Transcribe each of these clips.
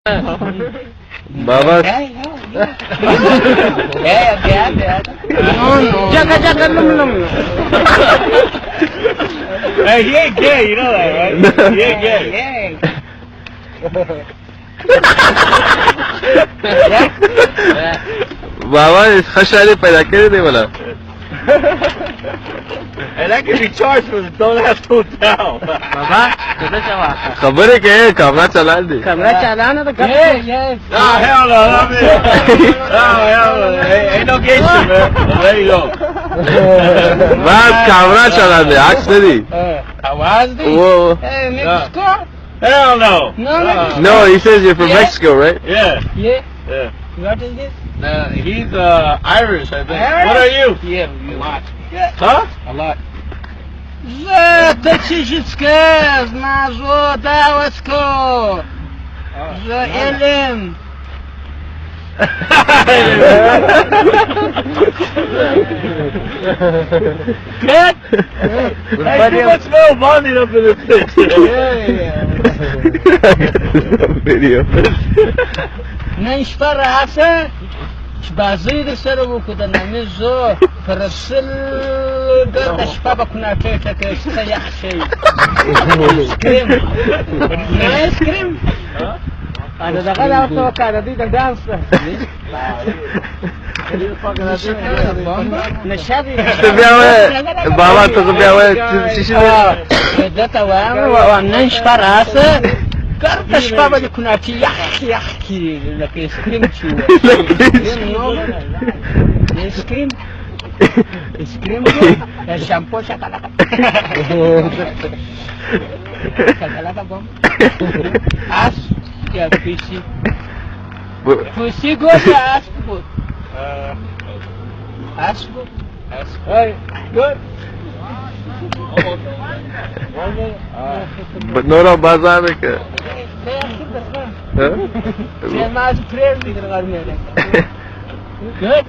Baba Jaga lum. Hey, he ain't gay, you know that, right? He ain't gay. बाबा खशाली पैदा करे दे वाला And that can be charged for the don't have to tell. Baba, kita cawa. खबर है क्या camera चला दे Kamera chalana to Oh, hell no, not me. Oh, hell no. Ain't no gay shit, man. There you go. बस camera चला दे आग से दी आवाज दी वो Mexico? Hell no. No. no he says you're from Yeah. Mexico right Yeah. Yeah. Yeah. What is this? He's Irish, I think. Irish? What are you? Yeah, a lot. Huh? A lot. Tachishitske, znazo, dawasko. Elim. Good? Hey, too much Mel bonding up in this thing. video نن شپه راسه چې بازۍ در سره وکړو د نمیزو پر سل ګرده شپه به کوناټۍ ټکوي څه یخ شي ایسکریم نه ایسکریم د دغه دا ورته وکړه د دوی د ډانس نشه دی बाबा तो बया हुआ शीशी دته وایم نن شپه راسه ګرده شپه به د کوناټۍ یخ کړي لکه ایسکریم چې ایسکریم ایسکریم شامپو شکلاکه شکلاکه بم اس یا پیسی پیسی گوش اس بود اس بود hey good Nora बाजार में क्या Sen mazı prev midir garmiyene? Good.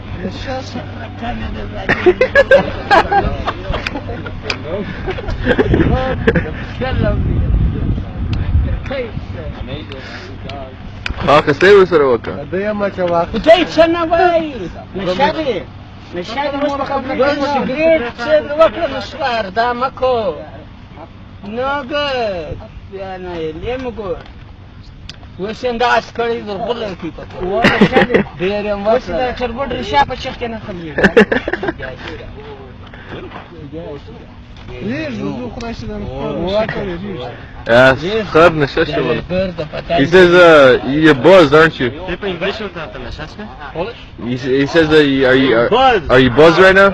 हाँ कैसे हुए सर वो का Uday sana bay. Nashadi. Nashadi mo bakabla cigarette sen wakla nuswar damako. No good. Yana lemugo. وسين دا عسكري ضرب كيف وانا شادي ديرم وصل تربط رشاقه شيخ كان خليه ليش بدو خراشدن Yes, خد نشاشة ولا He says you're buzzed aren't you He says are you buzzed right now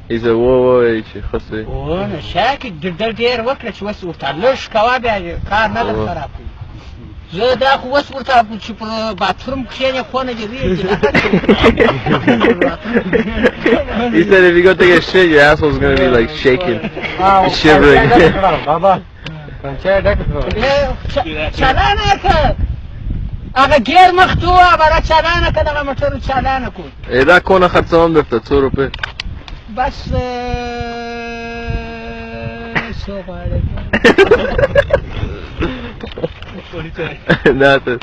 He said whoa خصي وانا شاكك دردر دير وكلش وسو تعلش كوابع كار نظر خراب زه دا خو وس ورته چې په باتروم کښېنې خونه دې ریږدي He said if you go take a shit your asshole's gonna be like shaking shivering چالانه که هغه ګیر مخ تو هغه چالانه که دغه موټر چالانه کو دا کونه خرڅوم درته 2 روپۍ بس څو غواړې Nothing.